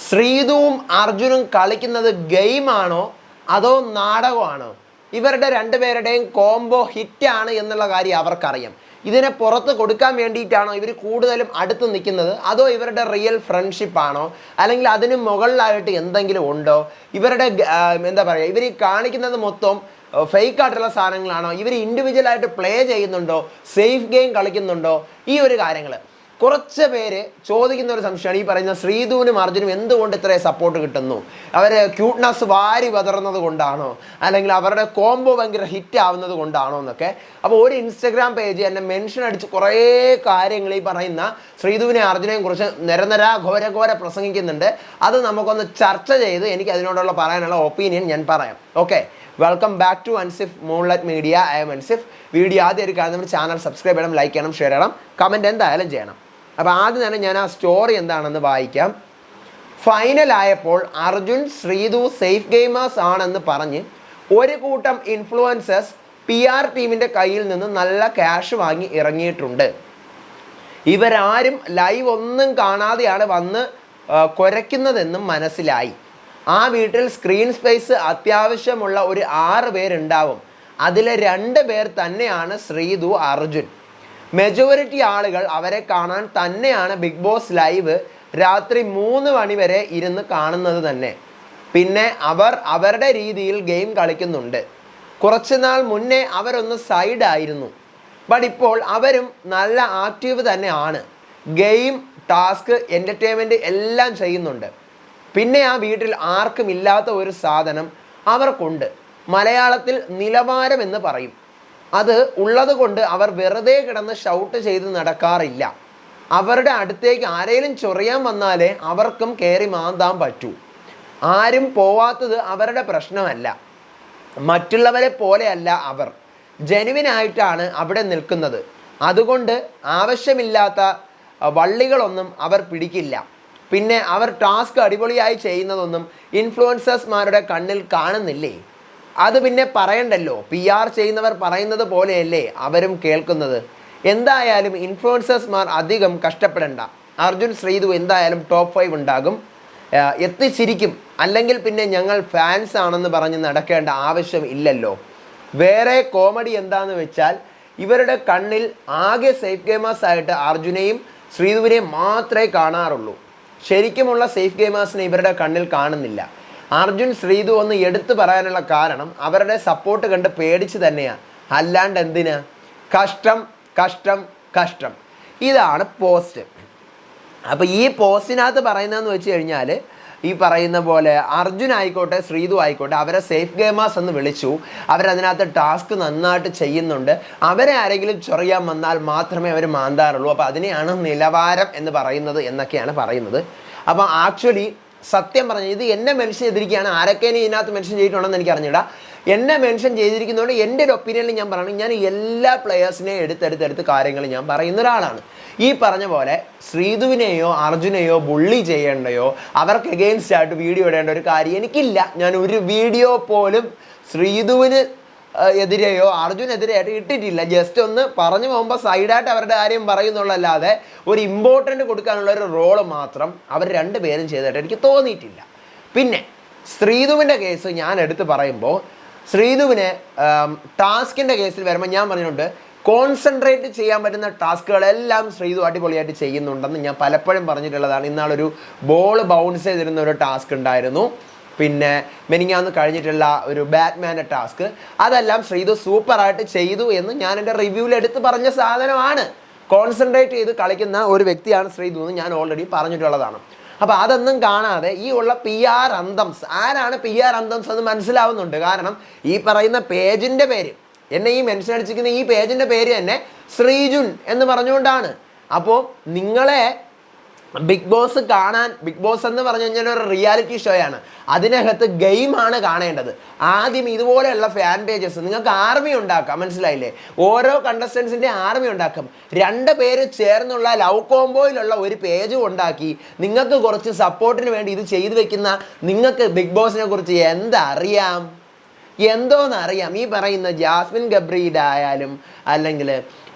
ശ്രീതുവും അർജുനും കളിക്കുന്നത് ഗെയിമാണോ അതോ നാടകമാണോ? ഇവരുടെ രണ്ടുപേരുടെയും കോംബോ ഹിറ്റാണ് എന്നുള്ള കാര്യം അവർക്കറിയാം. ഇതിനെ പുറത്ത് കൊടുക്കാൻ വേണ്ടിയിട്ടാണോ ഇവർ കൂടുതലും അടുത്ത് നിൽക്കുന്നത്, അതോ ഇവരുടെ റിയൽ ഫ്രണ്ട്ഷിപ്പാണോ, അല്ലെങ്കിൽ അതിന് മുകളിലായിട്ട് എന്തെങ്കിലും ഉണ്ടോ? ഇവരുടെ എന്താ പറയുക, ഇവർ കാണിക്കുന്നത് മൊത്തം ഫേക്ക് ആയിട്ടുള്ള സാധനങ്ങളാണോ? ഇവർ ഇൻഡിവിജ്വലായിട്ട് പ്ലേ ചെയ്യുന്നുണ്ടോ, സേഫ് ഗെയിം കളിക്കുന്നുണ്ടോ? ഈ ഒരു കാര്യങ്ങൾ കുറച്ച് പേര് ചോദിക്കുന്ന ഒരു സംശയമാണ്. ഈ പറയുന്ന ശ്രീധുവിനും അർജുനും എന്തുകൊണ്ട് ഇത്രയും സപ്പോർട്ട് കിട്ടുന്നു? അവർ ക്യൂട്ട്നെസ് വാരി പതറുന്നത് കൊണ്ടാണോ, അല്ലെങ്കിൽ അവരുടെ കോംബോ ഭയങ്കര ഹിറ്റ് ആവുന്നത് കൊണ്ടാണോ എന്നൊക്കെ. അപ്പോൾ ഒരു ഇൻസ്റ്റഗ്രാം പേജ് എന്നെ മെൻഷൻ അടിച്ച് കുറേ കാര്യങ്ങൾ ഈ പറയുന്ന ശ്രീധുവിനെ അർജുനെയും കുറിച്ച് ഘോര പ്രസംഗിക്കുന്നുണ്ട്. അത് നമുക്കൊന്ന് ചർച്ച ചെയ്ത് എനിക്ക് അതിനോടുള്ള പറയാനുള്ള ഒപ്പീനിയൻ ഞാൻ പറയാം. Okay, welcome back to Ansif Moonlight Media. I am Ansif. Video ആദ്യം കാണുന്ന നമ്മുടെ ചാനൽ സബ്സ്ക്രൈബ് ചെയ്യണം, ലൈക്ക് ചെയ്യണം, ഷെയർ ചെയ്യണം, കമൻറ്റ് എന്തായാലും ചെയ്യണം. അപ്പോൾ ആദ്യം തന്നെ ഞാൻ ആ സ്റ്റോറി എന്താണെന്ന് വായിക്കാം. ഫൈനലായപ്പോൾ അർജുൻ ശ്രീധു സേഫ് ഗെയിമേഴ്സ് ആണെന്ന് പറഞ്ഞ് ഒരു കൂട്ടം ഇൻഫ്ലുവൻസേഴ്സ് PR ടീമിൻ്റെ കയ്യിൽ നിന്ന് നല്ല ക്യാഷ് വാങ്ങി ഇറങ്ങിയിട്ടുണ്ട്. ഇവരാരും ലൈവ് ഒന്നും കാണാതെയാണ് വന്ന് കുരയ്ക്കുന്നതെന്നും മനസ്സിലായി. ആ വീട്ടിൽ സ്ക്രീൻ സ്പേസ് അത്യാവശ്യമുള്ള ഒരു 6 പേരുണ്ടാവും. അതിലെ 2 പേർ തന്നെയാണ് ശ്രീധു, അർജുൻ. മെജോറിറ്റി ആളുകൾ അവരെ കാണാൻ തന്നെയാണ് ബിഗ് ബോസ് ലൈവ് രാത്രി 3 മണി വരെ ഇരുന്ന് കാണുന്നത് തന്നെ. പിന്നെ അവർ അവരുടെ രീതിയിൽ ഗെയിം കളിക്കുന്നുണ്ട്. കുറച്ച് നാൾ മുന്നേ അവരൊന്ന് സൈഡായിരുന്നു, ബട്ട് ഇപ്പോൾ അവരും നല്ല ആക്റ്റീവ് തന്നെയാണ്. ഗെയിം, ടാസ്ക്, എൻ്റർടൈൻമെൻറ്റ് എല്ലാം ചെയ്യുന്നുണ്ട്. പിന്നെ ആ വീട്ടിൽ ആർക്കും ഇല്ലാത്ത ഒരു സാധനം അവർക്കുണ്ട്. മലയാളത്തിൽ നിലവാരം എന്ന് പറയും. അത് ഉള്ളത് കൊണ്ട് അവർ വെറുതെ കിടന്ന് ഷൗട്ട് ചെയ്ത് നടക്കാറില്ല. അവരുടെ അടുത്തേക്ക് ആരെങ്കിലും ചൊറിയാൻ വന്നാലേ അവർക്കും കയറി മാന്താൻ പറ്റൂ. ആരും പോവാത്തത് അവരുടെ പ്രശ്നമല്ല. മറ്റുള്ളവരെ പോലെയല്ല അവർ. ജെനുവിനായിട്ടാണ് അവിടെ നിൽക്കുന്നത്. അതുകൊണ്ട് ആവശ്യമില്ലാത്ത വള്ളികളൊന്നും അവർ പിടിക്കില്ല. പിന്നെ അവർ ടാസ്ക് അടിപൊളിയായി ചെയ്യുന്നതൊന്നും ഇൻഫ്ലുവൻസേഴ്സ്മാരുടെ കണ്ണിൽ കാണുന്നില്ലേ? അത് പിന്നെ പറയണ്ടല്ലോ. PR ചെയ്യുന്നവർ പറയുന്നത് പോലെയല്ലേ അവരും കേൾക്കുന്നത്. എന്തായാലും ഇൻഫ്ലുവൻസേഴ്സ്മാർ അധികം കഷ്ടപ്പെടണ്ട. അർജുൻ, ശ്രീധു എന്തായാലും ടോപ്പ് 5 ഉണ്ടാകും, എത്തിച്ചിരിക്കും. അല്ലെങ്കിൽ പിന്നെ ഞങ്ങൾ ഫാൻസ് ആണെന്ന് പറഞ്ഞ് നടക്കേണ്ട ആവശ്യം ഇല്ലല്ലോ. വേറെ കോമഡി എന്താണെന്ന് വെച്ചാൽ ഇവരുടെ കണ്ണിൽ ആകെ സേഫ് ഗെയിമേഴ്സ് ആയിട്ട് അർജുനെയും ശ്രീധുവിനെയും മാത്രമേ കാണാറുള്ളൂ. ശരിക്കുമുള്ള സേഫ് ഗെയിമേഴ്സിനെ ഇവരുടെ കണ്ണിൽ കാണുന്നില്ല. അർജുൻ, ശ്രീധു ഒന്ന് എടുത്തു പറയാനുള്ള കാരണം അവരുടെ സപ്പോർട്ട് കണ്ട് പേടിച്ച് തന്നെയാണ്, അല്ലാണ്ട് എന്തിനാ? കഷ്ടം കഷ്ടം കഷ്ടം. ഇതാണ് പോസ്റ്റ്. അപ്പോൾ ഈ പോസ്റ്റിനകത്ത് പറയുന്നതെന്ന് വെച്ച് കഴിഞ്ഞാൽ ഈ പറയുന്ന പോലെ അർജുൻ ആയിക്കോട്ടെ ശ്രീധു ആയിക്കോട്ടെ അവരെ സേഫ് ഗെയിമേഴ്സ് എന്ന് വിളിച്ചു. അവരതിനകത്ത് ടാസ്ക് നന്നായിട്ട് ചെയ്യുന്നുണ്ട്. അവരെ ആരെങ്കിലും ചൊറിയാൻ വന്നാൽ മാത്രമേ അവർ മാന്താറുള്ളൂ. അപ്പോൾ അതിനെയാണ് നിലവാരം എന്ന് പറയുന്നത് എന്നൊക്കെയാണ് പറയുന്നത്. അപ്പോൾ ആക്ച്വലി സത്യം പറഞ്ഞാൽ ഇത് എന്നെ മെൻഷൻ ചെയ്തിരിക്കുകയാണ്. ആരൊക്കെ ഇതിനകത്ത് മെൻഷൻ ചെയ്തിട്ടുണ്ടെന്ന് എനിക്ക് അറിഞ്ഞില്ല. എന്നെ മെൻഷൻ ചെയ്തിരിക്കുന്നതുകൊണ്ട് എൻ്റെ ഒരു ഒപ്പീനിയനിൽ ഞാൻ പറയുന്നത്, ഞാൻ എല്ലാ പ്ലെയേഴ്സിനെയും എടുത്തെടുത്ത് കാര്യങ്ങൾ ഞാൻ പറയുന്ന ഒരാളാണ്. ഈ പറഞ്ഞ പോലെ ശ്രീധുവിനെയോ അർജുനെയോ ബുള്ളി ചെയ്യേണ്ടയോ അവർക്ക് എഗെയിൻസ്റ്റ് ആയിട്ട് വീഡിയോ ഇടേണ്ട ഒരു കാര്യം എനിക്കില്ല. ഞാൻ ഒരു വീഡിയോ പോലും ശ്രീധുവിന് എതിരെയോ അർജുനെതിരെയായിട്ട് ഇട്ടിട്ടില്ല. ജസ്റ്റ് ഒന്ന് പറഞ്ഞു പോകുമ്പോൾ സൈഡായിട്ട് അവരുടെ കാര്യം പറയുന്നുള്ളല്ലാതെ ഒരു ഇമ്പോർട്ടൻ്റ് കൊടുക്കാനുള്ള ഒരു റോള് മാത്രം അവർ 2 പേരും ചെയ്തിട്ട് എനിക്ക് തോന്നിയിട്ടില്ല. പിന്നെ ശ്രീധുവിൻ്റെ കേസ് ഞാൻ എടുത്ത് പറയുമ്പോൾ, ശ്രീധുവിന് ടാസ്കിൻ്റെ കേസിൽ വരുമ്പോൾ ഞാൻ പറഞ്ഞിട്ടുണ്ട്, കോൺസെൻട്രേറ്റ് ചെയ്യാൻ പറ്റുന്ന ടാസ്കുകളെല്ലാം ശ്രീധു അടിപൊളിയായിട്ട് ചെയ്യുന്നുണ്ടെന്ന് ഞാൻ പലപ്പോഴും പറഞ്ഞിട്ടുള്ളതാണ്. ഇന്നാളൊരു ബോൾ ബൗൺസ് ചെയ്തിരുന്ന ഒരു ടാസ്ക് ഉണ്ടായിരുന്നു. പിന്നെ മെനിങ്ങാന്ന് കഴിഞ്ഞിട്ടുള്ള ഒരു ബാറ്റ്മാൻ്റെ ടാസ്ക്, അതെല്ലാം ശ്രീധു സൂപ്പറായിട്ട് ചെയ്തു എന്ന് ഞാൻ എൻ്റെ റിവ്യൂവിൽ എടുത്ത് പറഞ്ഞ സാധനമാണ്. കോൺസെൻട്രേറ്റ് ചെയ്ത് കളിക്കുന്ന ഒരു വ്യക്തിയാണ് ശ്രീധു എന്ന് ഞാൻ ഓൾറെഡി പറഞ്ഞിട്ടുള്ളതാണ്. അപ്പോൾ അതൊന്നും കാണാതെ ഈ ഉള്ള PR അന്തംസ്, ആരാണ് PR അന്തംസ് എന്ന് മനസ്സിലാവുന്നുണ്ട്. കാരണം ഈ പറയുന്ന പേജിൻ്റെ പേര്, എന്നെ ഈ മെൻഷൻ അടിച്ചിരിക്കുന്ന ഈ പേജിൻ്റെ പേര് തന്നെ ശ്രീജുൻ എന്ന് പറഞ്ഞുകൊണ്ടാണ്. അപ്പോൾ നിങ്ങളെ ബിഗ് ബോസ് കാണാൻ, ബിഗ് ബോസ് എന്ന് പറഞ്ഞു കഴിഞ്ഞാൽ ഒരു റിയാലിറ്റി ഷോയാണ്. അതിനകത്ത് ഗെയിമാണ് കാണേണ്ടത്. ആദ്യം ഇതുപോലെയുള്ള ഫാൻ പേജസ് നിങ്ങൾക്ക് ആർമി ഉണ്ടാക്കാം, മനസ്സിലായില്ലേ? ഓരോ കണ്ടസ്റ്റൻസിൻ്റെ ആർമി ഉണ്ടാക്കാം. 2 പേര് ചേർന്നുള്ള ലവ് കോംബോയിലുള്ള ഒരു പേജും ഉണ്ടാക്കി നിങ്ങൾക്ക് കുറച്ച് സപ്പോർട്ടിന് വേണ്ടി ഇത് ചെയ്തു വെക്കുന്ന നിങ്ങൾക്ക് ബിഗ് ബോസിനെ കുറിച്ച് എന്തറിയാം? എന്തോന്നറിയാം, ഈ പറയുന്ന ജാസ്മിൻ ഗബ്രിയുടെ ആയാലും അല്ലെങ്കിൽ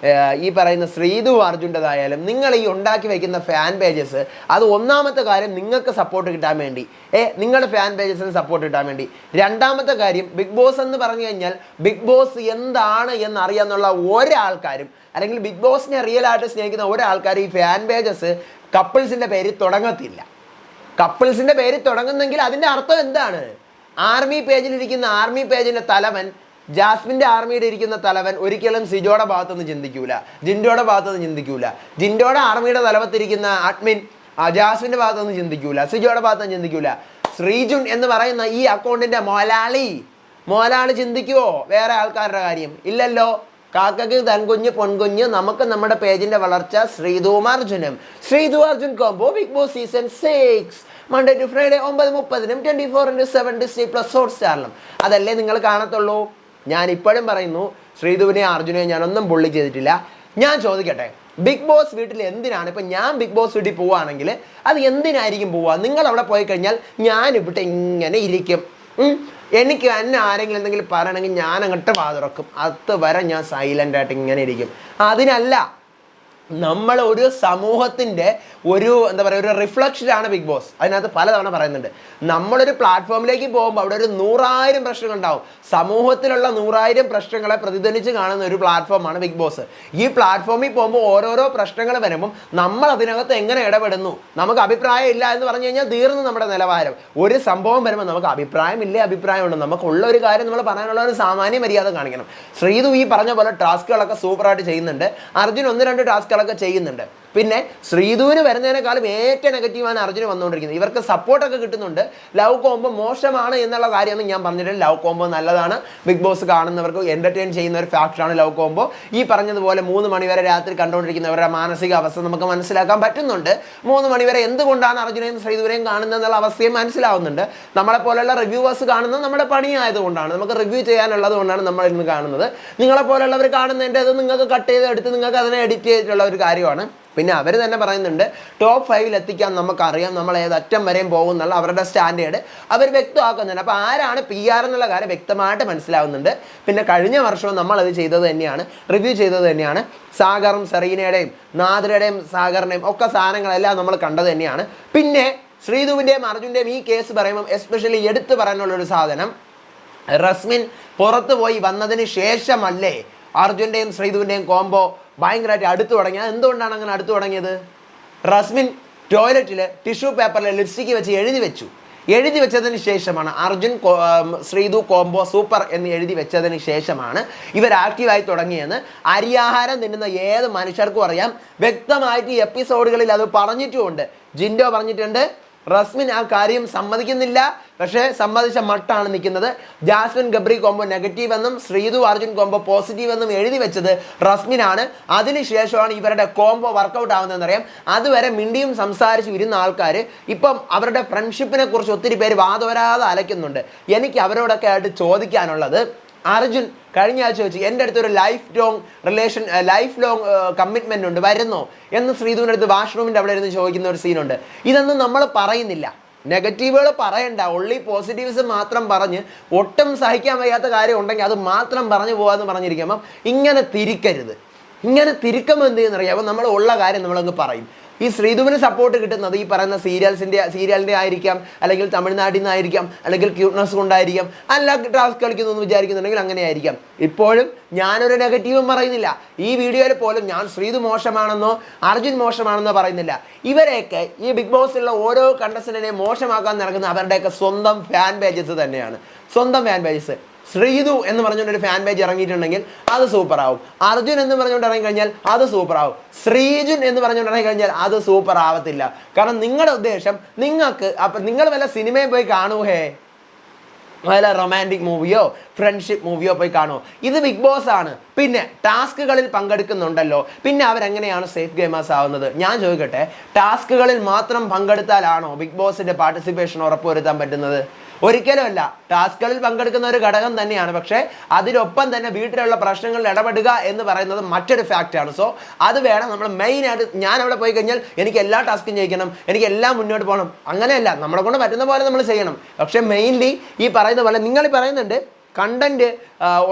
ഈ പറയുന്ന ശ്രീതു അർജുൻ്റെതായാലും നിങ്ങൾ ഈ ഉണ്ടാക്കി വയ്ക്കുന്ന ഫാൻ പേജസ്, അത് ഒന്നാമത്തെ കാര്യം നിങ്ങൾക്ക് സപ്പോർട്ട് കിട്ടാൻ വേണ്ടി, നിങ്ങളുടെ ഫാൻ പേജസിന് സപ്പോർട്ട് കിട്ടാൻ വേണ്ടി. രണ്ടാമത്തെ കാര്യം, ബിഗ് ബോസ് എന്ന് പറഞ്ഞു കഴിഞ്ഞാൽ ബിഗ് ബോസ് എന്താണ് എന്നറിയാന്നുള്ള ഒരാൾക്കാരും അല്ലെങ്കിൽ ബിഗ് ബോസിനെ റിയലായിട്ട് സ്നേഹിക്കുന്ന ഒരാൾക്കാർ ഈ ഫാൻ പേജസ് കപ്പിൾസിൻ്റെ പേരിൽ തുടങ്ങത്തില്ല. കപ്പിൾസിൻ്റെ പേരിൽ തുടങ്ങുന്നെങ്കിൽ അതിൻ്റെ അർത്ഥം എന്താണ്? ആർമി പേജിലിരിക്കുന്ന ആർമി പേജിൻ്റെ തലവൻ, ജാസ്മിൻ്റെ ആർമിയുടെ ഇരിക്കുന്ന തലവൻ ഒരിക്കലും സിജോയുടെ ഭാഗത്തുനിന്ന് ചിന്തിക്കൂല, ജിൻഡോയുടെ ഭാഗത്തുനിന്ന് ചിന്തിക്കൂല. ജിൻഡോയുടെ ആർമിയുടെ തലവത്തിരിക്കുന്ന അഡ്മിൻ ജാസ്മിൻ്റെ ഭാഗത്തുനിന്ന് ചിന്തിക്കൂല, സിജോയുടെ ഭാഗത്തുനിന്ന് ചിന്തിക്കൂല. ശ്രീജുൻ എന്ന് പറയുന്ന ഈ അക്കൗണ്ടിൻ്റെ മോലാളി ചിന്തിക്കുവോ വേറെ ആൾക്കാരുടെ കാര്യം? ഇല്ലല്ലോ. കാക്കയ്ക്ക് തൻകുഞ്ഞ് പൊൻകുഞ്ഞ്, നമുക്ക് നമ്മുടെ പേജിൻ്റെ വളർച്ച. Sreethu Arjun combo Big Boss season 6 Monday to Friday 9:30 24/7 Disney+ ഹോട്ട്സ്റ്റാറിലും. അതല്ലേ നിങ്ങൾ കാണത്തുള്ളൂ. ഞാൻ ഇപ്പോഴും പറയുന്നു, ശ്രീധുവിനെയും അർജുനെയും ഞാനൊന്നും പുള്ളി ചെയ്തിട്ടില്ല. ഞാൻ ചോദിക്കട്ടെ, ബിഗ് ബോസ് വീട്ടിൽ എന്തിനാണ്? ഇപ്പം ഞാൻ ബിഗ് ബോസ് വീട്ടിൽ പോവുകയാണെങ്കിൽ അത് എന്തിനായിരിക്കും പോവുക? നിങ്ങൾ അവിടെ പോയി കഴിഞ്ഞാൽ ഞാനിവിടെ ഇങ്ങനെ ഇരിക്കും. എനിക്ക് എന്നെ ആരെങ്കിലും എന്തെങ്കിലും പറയണമെങ്കിൽ ഞാൻ അങ്ങോട്ട് വാതുറക്കും. അതുവരെ ഞാൻ സൈലൻ്റായിട്ട് ഇങ്ങനെ ഇരിക്കും. അതിനല്ല, നമ്മൾ ഒരു സമൂഹത്തിൻ്റെ ഒരു എന്താ പറയുക, ഒരു റിഫ്ലക്ഷനാണ് ബിഗ് ബോസ്. അതിനകത്ത് പലതവണ പറയുന്നുണ്ട്. നമ്മളൊരു പ്ലാറ്റ്ഫോമിലേക്ക് പോകുമ്പോൾ അവിടെ ഒരു 100,000 പ്രശ്നങ്ങൾ ഉണ്ടാവും. സമൂഹത്തിലുള്ള 100,000 പ്രശ്നങ്ങളെ പ്രതിധ്വനിച്ച് കാണുന്ന ഒരു പ്ലാറ്റ്ഫോമാണ് ബിഗ് ബോസ്. ഈ പ്ലാറ്റ്ഫോമിൽ പോകുമ്പോൾ ഓരോരോ പ്രശ്നങ്ങൾ വരുമ്പം നമ്മൾ അതിനകത്ത് എങ്ങനെ ഇടപെടുന്നു? നമുക്ക് അഭിപ്രായം ഇല്ല എന്ന് പറഞ്ഞു കഴിഞ്ഞാൽ തീർന്നു നമ്മുടെ നിലവാരം. ഒരു സംഭവം വരുമ്പോൾ നമുക്ക് അഭിപ്രായമുണ്ട്. നമുക്കുള്ള ഒരു കാര്യം നമ്മൾ പറയാനുള്ള ഒരു സാമാന്യ മര്യാദ കാണിക്കണം. ശ്രീതു ഈ പറഞ്ഞ പോലെ ടാസ്കുകളൊക്കെ സൂപ്പറായിട്ട് ചെയ്യുന്നുണ്ട്. അർജുൻ 1-2 ടാസ്കുകളൊക്കെ ചെയ്യുന്നുണ്ട്. പിന്നെ ശ്രീധുവിന് വരുന്നതിനേക്കാളും ഏറ്റവും നെഗറ്റീവാണ് അർജുന് വന്നുകൊണ്ടിരിക്കുന്നത്. ഇവർക്ക് സപ്പോർട്ടൊക്കെ കിട്ടുന്നുണ്ട്. ലവ് കോംബോ മോശമാണ് എന്നുള്ള കാര്യമൊന്നും ഞാൻ പറഞ്ഞിട്ടില്ല. ലവ് കോംബോ നല്ലതാണ്. ബിഗ് ബോസ് കാണുന്നവർക്ക് എൻ്റർടൈൻ ചെയ്യുന്ന ഒരു ഫാക്ടറാണ് ലവ് കോംബോ. ഈ പറഞ്ഞതുപോലെ 3 മണി വരെ രാത്രി കണ്ടുകൊണ്ടിരിക്കുന്നവരുടെ മാനസിക അവസ്ഥ നമുക്ക് മനസ്സിലാക്കാൻ പറ്റുന്നുണ്ട്. 3 മണി വരെ എന്തുകൊണ്ടാണ് അർജുനെയും ശ്രീധുവിനെയും കാണുന്നതെന്നുള്ള അവസ്ഥയും മനസ്സിലാവുന്നുണ്ട്. നമ്മളെപ്പോലെയുള്ള റിവ്യൂവേഴ്സ് കാണുന്നത് നമ്മുടെ പണിയായതുകൊണ്ടാണ്, നമുക്ക് റിവ്യൂ ചെയ്യാനുള്ളത് കൊണ്ടാണ് നമ്മൾ ഇന്ന് കാണുന്നത്. നിങ്ങളെപ്പോലുള്ളവർ കാണുന്നതിൻ്റെ അത് നിങ്ങൾക്ക് കട്ട് ചെയ്ത് എടുത്ത് നിങ്ങൾക്ക് അതിനെ എഡിറ്റ് ചെയ്തിട്ടുള്ള ഒരു കാര്യമാണ്. പിന്നെ അവർ തന്നെ പറയുന്നുണ്ട് ടോപ്പ് 5 എത്തിക്കാൻ നമുക്കറിയാം, നമ്മൾ ഏതറ്റം വരെയും പോകും എന്നുള്ള അവരുടെ സ്റ്റാൻഡേർഡ് അവർ വ്യക്തമാക്കുന്നുണ്ട്. അപ്പോൾ ആരാണ് PR എന്നുള്ള കാര്യം വ്യക്തമായിട്ട് മനസ്സിലാവുന്നുണ്ട്. പിന്നെ കഴിഞ്ഞ വർഷവും നമ്മളത് ചെയ്തത് തന്നെയാണ്, റിവ്യൂ ചെയ്തത് തന്നെയാണ്. സാഗറും സെറീനയുടെയും നാദിരയുടെയും സാഗറിൻ്റെയും ഒക്കെ സാധനങ്ങളെല്ലാം നമ്മൾ കണ്ടത് തന്നെയാണ്. പിന്നെ ശ്രീധുവിൻ്റെയും അർജുൻ്റെയും ഈ കേസ് പറയുമ്പം എസ്പെഷ്യലി എടുത്തു പറയാനുള്ളൊരു സാധനം, റസ്മിൻ പുറത്തു പോയി വന്നതിന് ശേഷമല്ലേ അർജുൻ്റെയും ശ്രീധുവിൻ്റെയും കോംബോ ഭയങ്കരമായിട്ട് അടുത്തു തുടങ്ങിയത്. എന്തുകൊണ്ടാണ് അങ്ങനെ അടുത്തു തുടങ്ങിയത്? റസ്മിൻ ടോയ്ലറ്റിൽ ടിഷ്യൂ പേപ്പറിൽ ലിപ്സ്റ്റിക്ക് വെച്ച് എഴുതി വെച്ചതിന് ശേഷമാണ് അർജുൻ ശ്രീധു കോംബോ സൂപ്പർ എന്ന് എഴുതി വെച്ചതിന് ശേഷമാണ് ഇവർ ആക്റ്റീവായി തുടങ്ങിയെന്ന് അരിയാഹാരം തിന്നുന്ന ഏത് മനുഷ്യർക്കും അറിയാം. വ്യക്തമായിട്ട് ഈ എപ്പിസോഡുകളിൽ അത് പറഞ്ഞിട്ടുമുണ്ട്. ജിൻഡോ പറഞ്ഞിട്ടുണ്ട്, റസ്മിൻ ആ കാര്യം സമ്മതിക്കുന്നില്ല, പക്ഷേ സമ്മതിച്ച മട്ടാണ് നിൽക്കുന്നത്. ജാസ്മിൻ ഗബ്രി കോംബോ നെഗറ്റീവ് എന്നും ശ്രീധു അർജുൻ കോംബോ പോസിറ്റീവ് എന്നും എഴുതി വെച്ചത് റസ്മിനാണ്. അതിനുശേഷമാണ് ഇവരുടെ കോംബോ വർക്കൗട്ട് ആവുന്നതെന്നറിയാം. അതുവരെ മിണ്ടിയും സംസാരിച്ചു ഇരുന്ന ആൾക്കാർ ഇപ്പം അവരുടെ ഫ്രണ്ട്ഷിപ്പിനെ കുറിച്ച് ഒത്തിരി പേര് വാദോരാതെ അലയ്ക്കുന്നുണ്ട്. എനിക്ക് അവരോടൊക്കെ ആയിട്ട് ചോദിക്കാനുള്ളത്, അർജുൻ കഴിഞ്ഞ ആഴ്ച വെച്ച് എൻ്റെ അടുത്തൊരു ലൈഫ് ലോങ് കമ്മിറ്റ്മെൻ്റ് ഉണ്ട്, വരുന്നോ എന്ന് ശ്രീധുവിൻ്റെ അടുത്ത് വാഷ്റൂമിൻ്റെ അവിടെ ഇരുന്ന് ചോദിക്കുന്ന ഒരു സീനുണ്ട്. ഇതൊന്നും നമ്മൾ പറയുന്നില്ല. നെഗറ്റീവുകൾ പറയണ്ട, ഒള്ളി പോസിറ്റീവ്സ് മാത്രം പറഞ്ഞ് ഒട്ടും സഹിക്കാൻ വയ്യാത്ത കാര്യം ഉണ്ടെങ്കിൽ അത് മാത്രം പറഞ്ഞു പോകാമെന്ന് പറഞ്ഞിരിക്കുമ്പം ഇങ്ങനെ തിരിക്കരുത്. ഇങ്ങനെ തിരിക്കുമ്പോൾ എന്ത് ചെയ്യുന്നറിയാം, നമ്മൾ ഉള്ള കാര്യം നമ്മളങ്ങ് പറയും. ഈ ശ്രീധുവിന് സപ്പോർട്ട് കിട്ടുന്നത് ഈ പറയുന്ന സീരിയലിൻ്റെ ആയിരിക്കാം, അല്ലെങ്കിൽ തമിഴ്നാട്ടിൽ നിന്നായിരിക്കാം, അല്ലെങ്കിൽ ക്യൂട്ട്നെസ് കൊണ്ടായിരിക്കാം, അല്ല ടാസ്ക് കളിക്കുന്നു എന്ന് വിചാരിക്കുന്നുണ്ടെങ്കിൽ അങ്ങനെ ആയിരിക്കാം. ഇപ്പോഴും ഞാനൊരു നെഗറ്റീവും പറയുന്നില്ല. ഈ വീഡിയോയിൽ പോലും ഞാൻ ശ്രീധു മോശമാണെന്നോ അർജുൻ മോശമാണെന്നോ പറയുന്നില്ല. ഇവരെയൊക്കെ ഈ ബിഗ് ബോസിലുള്ള ഓരോ കണ്ടസ്റ്റന്റിനെ മോശമാക്കാൻ നടക്കുന്ന അവരുടെയൊക്കെ സ്വന്തം ഫാൻ പേജസ് തന്നെയാണ്. സ്വന്തം ഫാൻ പേജസ്. ശ്രീധു എന്ന് പറഞ്ഞുകൊണ്ട് ഒരു ഫാൻ പേജ് ഇറങ്ങിയിട്ടുണ്ടെങ്കിൽ അത് സൂപ്പറാവും. അർജുൻ എന്ന് പറഞ്ഞുകൊണ്ട് ഇറങ്ങിക്കഴിഞ്ഞാൽ അത് സൂപ്പറാവും. ശ്രീജുൻ എന്ന് പറഞ്ഞുകൊണ്ട് ഇറങ്ങിക്കഴിഞ്ഞാൽ അത് സൂപ്പർ ആവത്തില്ല. കാരണം നിങ്ങളുടെ ഉദ്ദേശം അപ്പം നിങ്ങൾ വല്ല സിനിമയിൽ പോയി കാണുകേ, വല്ല റൊമാൻറ്റിക് മൂവിയോ ഫ്രണ്ട്ഷിപ്പ് മൂവിയോ പോയി കാണുമോ? ഇത് ബിഗ് ബോസ് ആണ്. പിന്നെ ടാസ്കുകളിൽ പങ്കെടുക്കുന്നുണ്ടല്ലോ, പിന്നെ അവരെങ്ങനെയാണ് സേഫ് ഗെയിമേഴ്സ് ആവുന്നത്? ഞാൻ ചോദിക്കട്ടെ, ടാസ്കുകളിൽ മാത്രം പങ്കെടുത്താലാണോ ബിഗ് ബോസിൻ്റെ പാർട്ടിസിപ്പേഷൻ ഉറപ്പുവരുത്താൻ പറ്റുന്നത്? ഒരിക്കലുമല്ല. ടാസ്കുകളിൽ പങ്കെടുക്കുന്ന ഒരു ഘടകം തന്നെയാണ്, പക്ഷേ അതിനൊപ്പം തന്നെ വീട്ടിലുള്ള പ്രശ്നങ്ങളിൽ ഇടപെടുക എന്ന് പറയുന്നത് മറ്റൊരു ഫാക്റ്റാണ്. സോ അത് വേണം നമ്മൾ മെയിനായിട്ട്. ഞാൻ അവിടെ പോയി കഴിഞ്ഞാൽ എനിക്ക് എല്ലാ ടാസ്കും ചെയ്യിക്കണം, എനിക്ക് എല്ലാം മുന്നോട്ട് പോകണം, അങ്ങനെയല്ല. നമ്മളെ കൊണ്ട് പറ്റുന്ന പോലെ നമ്മൾ ചെയ്യണം. പക്ഷേ മെയിൻലി ഈ പറയുന്ന പോലെ നിങ്ങൾ പറയുന്നുണ്ട് കണ്ടന്റ്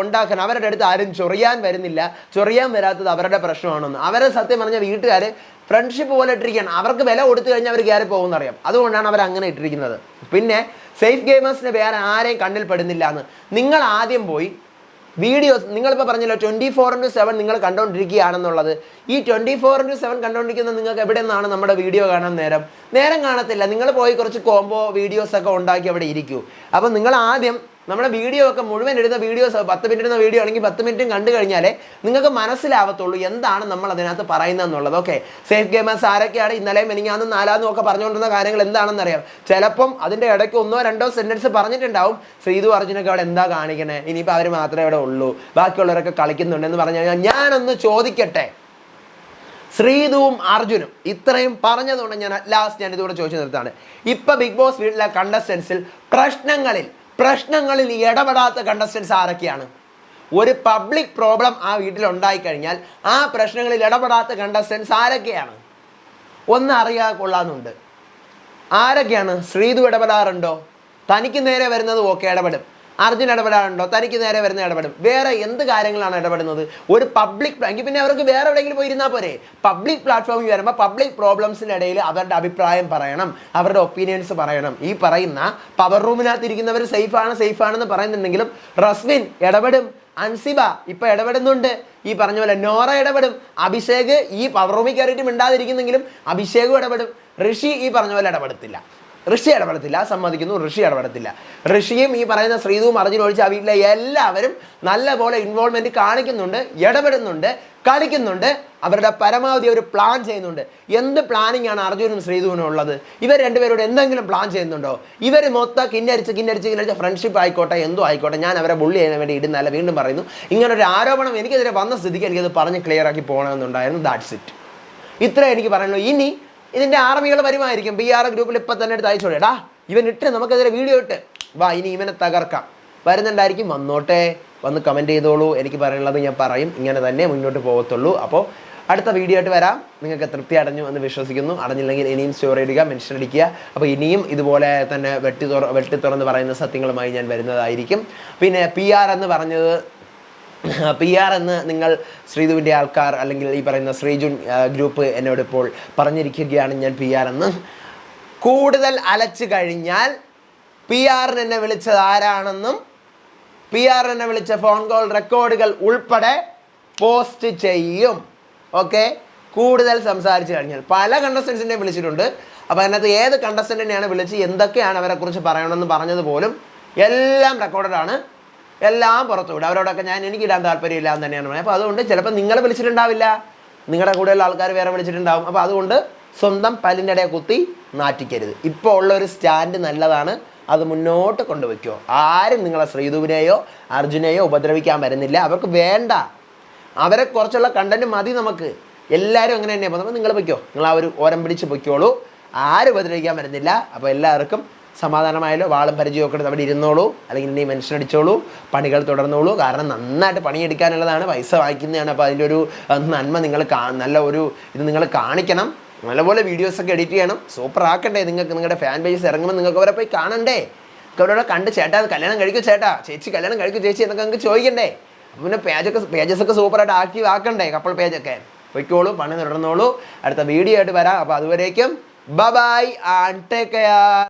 ഉണ്ടാക്കാൻ അവരുടെ അടുത്ത് ആരും ചൊറിയാൻ വരുന്നില്ല. ചൊറിയാൻ വരാത്തത് അവരുടെ പ്രശ്നമാണെന്ന്. അവരെ സത്യം പറഞ്ഞ വീട്ടുകാർ ഫ്രണ്ട്ഷിപ്പ് പോലെ ഇട്ടിരിക്കുകയാണ്. അവർക്ക് വില കൊടുത്തു കഴിഞ്ഞാൽ അവർ കയറി പോകുമെന്നറിയാം. അതുകൊണ്ടാണ് അവർ അങ്ങനെ ഇട്ടിരിക്കുന്നത്. പിന്നെ സേഫ് ഗെയിമേഴ്സിന് വേറെ ആരെയും കണ്ണിൽ പെടുന്നില്ല എന്ന്. നിങ്ങൾ ആദ്യം പോയി വീഡിയോസ്, നിങ്ങളിപ്പോൾ പറഞ്ഞല്ലോ 24/7 നിങ്ങൾ കണ്ടുകൊണ്ടിരിക്കുകയാണെന്നുള്ളത്. ഈ 24/7 കണ്ടുകൊണ്ടിരിക്കുന്ന നിങ്ങൾക്ക് എവിടെ നിന്നാണ് നമ്മുടെ വീഡിയോ കാണാൻ നേരം കാണത്തില്ല. നിങ്ങൾ പോയി കുറച്ച് കോംബോ വീഡിയോസൊക്കെ ഉണ്ടാക്കി അവിടെ ഇരിക്കൂ. അപ്പോൾ നിങ്ങൾ ആദ്യം നമ്മുടെ വീഡിയോ ഒക്കെ മുഴുവൻ ഇടുന്ന വീഡിയോസ് 10 മിനിറ്റ് ഇടുന്ന വീഡിയോ ആണെങ്കിൽ 10 മിനിറ്റും കണ്ടു കഴിഞ്ഞാലേ നിങ്ങൾക്ക് മനസ്സിലാവത്തുള്ളൂ എന്താണ് നമ്മൾ അതിനകത്ത് പറയുന്നതെന്നുള്ളത്. ഓക്കെ, സേഫ് ഗെയിമേഴ്സ് ആരൊക്കെയാണ് ഇന്നലെയും മെനിങ്ങാന്നും നാലാന്നും ഒക്കെ പറഞ്ഞുകൊണ്ടിരുന്ന കാര്യങ്ങൾ എന്താണെന്ന് അറിയാം. ചിലപ്പം അതിൻ്റെ ഇടയ്ക്ക് 1-2 സെൻറ്റൻസ് പറഞ്ഞിട്ടുണ്ടാവും. ശ്രീതു അർജുനൊക്കെ അവിടെ എന്താ കാണിക്കണേ, ഇനിയിപ്പോൾ അവർ മാത്രമേ അവിടെ ഉള്ളൂ, ബാക്കിയുള്ളവരൊക്കെ കളിക്കുന്നുണ്ടെന്ന് പറഞ്ഞു കഴിഞ്ഞാൽ ഞാനൊന്ന് ചോദിക്കട്ടെ, ശ്രീതുവും അർജുനും ഇത്രയും പറഞ്ഞതുകൊണ്ട് ഞാൻ ലാസ്റ്റ് ഞാൻ ഇതുകൂടെ ചോദിച്ചു നിർത്താണ്. ഇപ്പം ബിഗ് ബോസ് വീട്ടിലെ കണ്ടസ്റ്റൻസിൽ പ്രശ്നങ്ങളിൽ ഇടപെടാത്ത കണ്ടസ്റ്റൻസ് ആരൊക്കെയാണ്? ഒരു പബ്ലിക് പ്രോബ്ലം ആ വീട്ടിൽ ഉണ്ടായിക്കഴിഞ്ഞാൽ ആ പ്രശ്നങ്ങളിൽ ഇടപെടാത്ത കണ്ടസ്റ്റൻസ് ആരൊക്കെയാണ്? ഒന്ന് അറിയാൻ കൊള്ളാമെന്നുണ്ട്. ആരൊക്കെയാണ്? ശ്രീതു ഇടപെടാറുണ്ടോ? തനിക്ക് നേരെ വരുന്നത് ഓക്കെ ഇടപെടും. അർജുൻ ഇടപെടാറുണ്ടോ? തനിക്ക് നേരെ വരുന്ന ഇടപെടും. വേറെ എന്ത് കാര്യങ്ങളാണ് ഇടപെടുന്നത്? ഒരു പബ്ലിക് എങ്കിൽ പിന്നെ അവർക്ക് വേറെ എവിടെയെങ്കിലും പോയി ഇരുന്നാൽ പോരെ? പബ്ലിക് പ്ലാറ്റ്ഫോമിൽ വരുമ്പോൾ പബ്ലിക് പ്രോബ്ലംസിനിടയിൽ അവരുടെ അഭിപ്രായം പറയണം, അവരുടെ ഒപ്പീനിയൻസ് പറയണം. ഈ പറയുന്ന പവർ റൂമിനകത്ത് ഇരിക്കുന്നവർ സേഫാണെന്ന് പറയുന്നുണ്ടെങ്കിലും റസ്വിൻ ഇടപെടും, അൻസിബ ഇപ്പം ഇടപെടുന്നുണ്ട്, ഈ പറഞ്ഞ പോലെ നോറ ഇടപെടും, അഭിഷേക് ഈ പവർ റൂമിൽ കയറിയിട്ട് മിണ്ടാതിരിക്കുന്നെങ്കിലും അഭിഷേകും ഇടപെടും. ഋഷി ഈ പറഞ്ഞ പോലെ ഇടപെടത്തില്ല, സമ്മതിക്കുന്നു. ഋഷി ഇടപെടത്തില്ല. ഋഷിയും ഈ പറയുന്ന ശ്രീതുവും അർജുനും ഒഴിച്ച് ആ വീട്ടിലെ എല്ലാവരും നല്ലപോലെ ഇൻവോൾവ്മെൻറ്റ് കാണിക്കുന്നുണ്ട്, ഇടപെടുന്നുണ്ട്, കളിക്കുന്നുണ്ട്, അവരുടെ പരമാവധി ഒരു പ്ലാൻ ചെയ്യുന്നുണ്ട്. എന്ത് പ്ലാനിങ് ആണ് അർജുനും ശ്രീതുവിനും ഉള്ളത്? ഇവർ രണ്ടുപേരോട് എന്തെങ്കിലും പ്ലാൻ ചെയ്യുന്നുണ്ടോ? ഇവർ മൊത്തം കിന്നരിച്ച് ഫ്രണ്ട്ഷിപ്പ് ആയിക്കോട്ടെ, എന്തോ ആയിക്കോട്ടെ, ഞാൻ അവരെ ബുള്ളി ചെയ്യാൻ വേണ്ടി ഇടുന്നല്ല. വീണ്ടും പറയുന്നു, ഇങ്ങനൊരു ആരോപണം എനിക്കെതിരെ വന്ന സ്ഥിതിക്ക് എനിക്കത് പറഞ്ഞ് ക്ലിയർ ആക്കി പോകണമെന്നുണ്ടായിരുന്നു. That's it. ഇത്രേ എനിക്ക് പറയാനുള്ളൂ. ഇനി ഇതിൻ്റെ ആർമികൾ വരുമായിരിക്കും. PR ഗ്രൂപ്പിൽ ഇപ്പം തന്നെ എടുത്ത് അയച്ചോളേടാ, ഇവൻ ഇട്ട് നമുക്കെതിരെ വീഡിയോ ഇട്ട് വാ, ഇനി ഇവനെ തകർക്കാം. വരുന്നുണ്ടായിരിക്കും, വന്നോട്ടെ, വന്ന് കമൻറ്റ് ചെയ്തോളൂ. എനിക്ക് പറയാനുള്ളത് ഞാൻ പറയും. ഇങ്ങനെ തന്നെ മുന്നോട്ട് പോകത്തുള്ളൂ. അപ്പോൾ അടുത്ത വീഡിയോ ആയിട്ട് വരാം. നിങ്ങൾക്ക് തൃപ്തി അടഞ്ഞു എന്ന് വിശ്വസിക്കുന്നു. അടഞ്ഞില്ലെങ്കിൽ ഇനിയും സ്റ്റോറി ഇടുക, മെൻഷൻ അടിക്കുക. അപ്പോൾ ഇനിയും ഇതുപോലെ തന്നെ വെട്ടി തുറന്ന് പറയുന്ന സത്യങ്ങളുമായി ഞാൻ വരുന്നതായിരിക്കും. പിന്നെ PR എന്ന് പറഞ്ഞത്, PR എന്ന് നിങ്ങൾ ശ്രീതുവിൻ്റെ ആൾക്കാർ അല്ലെങ്കിൽ ഈ പറയുന്ന ശ്രീജുൻ ഗ്രൂപ്പ് എന്നോട് ഇപ്പോൾ പറഞ്ഞിരിക്കുകയാണ് ഞാൻ PR എന്ന്. കൂടുതൽ അലച്ചു കഴിഞ്ഞാൽ PR എന്നെ വിളിച്ചത് ആരാണെന്നും PR എന്നെ വിളിച്ച ഫോൺ കോൾ റെക്കോർഡുകൾ ഉൾപ്പെടെ പോസ്റ്റ് ചെയ്യും. ഓക്കെ, കൂടുതൽ സംസാരിച്ച് കഴിഞ്ഞാൽ പല കണ്ടസ്റ്റൻസിനെയും വിളിച്ചിട്ടുണ്ട്. അപ്പോൾ അതിനകത്ത് ഏത് കണ്ടസ്റ്റൻറ്റിനെയാണ് വിളിച്ച് എന്തൊക്കെയാണ് അവരെക്കുറിച്ച് പറയണമെന്ന് പറഞ്ഞത് പോലും എല്ലാം റെക്കോർഡഡാണ്. എല്ലാം പുറത്തു വിടും. അവരോടൊക്കെ എനിക്കിടാൻ താല്പര്യമില്ല എന്ന് തന്നെയാണ് പറയുന്നത്. അപ്പോൾ അതുകൊണ്ട് ചിലപ്പോൾ നിങ്ങളെ വിളിച്ചിട്ടുണ്ടാവില്ല, നിങ്ങളുടെ കൂടെയുള്ള ആൾക്കാർ വേറെ വിളിച്ചിട്ടുണ്ടാവും. അപ്പോൾ അതുകൊണ്ട് സ്വന്തം പല്ലിൻ്റെ ഇടയെ കുത്തി നാറ്റിക്കരുത്. ഇപ്പോൾ ഉള്ളൊരു സ്റ്റാൻഡ് നല്ലതാണ്, അത് മുന്നോട്ട് കൊണ്ടുവയ്ക്കുമോ. ആരും നിങ്ങളെ ശ്രീതുവിനെയോ അർജുനെയോ ഉപദ്രവിക്കാൻ വരുന്നില്ല. അവർക്ക് വേണ്ട, അവരെ കുറിച്ചുള്ള കണ്ടന്റ് മതി നമുക്ക്. എല്ലാവരും അങ്ങനെ തന്നെയാണ്. അപ്പോൾ നിങ്ങൾ പൊയ്ക്കോ, നിങ്ങൾ ആ ഒരു ഓരം പിടിച്ച് പൊയ്ക്കോളൂ. ആരും ഉപദ്രവിക്കാൻ വരുന്നില്ല. അപ്പോൾ എല്ലാവർക്കും സമാധാനമായാലോ. വാളും പരിചയമൊക്കെ എടുത്ത് അവിടെ ഇരുന്നോളൂ, അല്ലെങ്കിൽ ഇനി മെൻഷൻ അടിച്ചോളൂ, പണികൾ തുടർന്നോളൂ. കാരണം നന്നായിട്ട് പണിയെടുക്കാനുള്ളതാണ്, പൈസ വാങ്ങിക്കുന്നതാണ്. അപ്പോൾ അതിൻ്റെ ഒരു നന്മ നിങ്ങൾ നല്ല ഒരു ഇത് നിങ്ങൾ കാണിക്കണം. നല്ലപോലെ വീഡിയോസൊക്കെ എഡിറ്റ് ചെയ്യണം, സൂപ്പർ ആക്കണ്ടേ. നിങ്ങൾക്ക് നിങ്ങളുടെ ഫാൻ പേജസ് ഇറങ്ങുമ്പോൾ നിങ്ങൾക്ക് അവരെ പോയി കാണണ്ടേ, അവരോട് കണ്ട് ചേട്ടാ കല്യാണം കഴിക്കും, ചേട്ടാ ചേച്ചി കല്യാണം കഴിക്കും ചേച്ചി എന്നൊക്കെ നിങ്ങൾക്ക് ചോദിക്കണ്ടേ. അപ്പോൾ പിന്നെ പേജസൊക്കെ സൂപ്പറായിട്ട് ആക്റ്റീവ് ആക്കണ്ടേ, കപ്പിൾ പേജൊക്കെ. പൊയ്ക്കോളൂ, പണി തുടർന്നോളൂ. അടുത്ത വീഡിയോ ആയിട്ട് വരാം. അപ്പോൾ അതുവരേക്കും ബൈ ആൻഡ് ടേക്ക് കെയർ.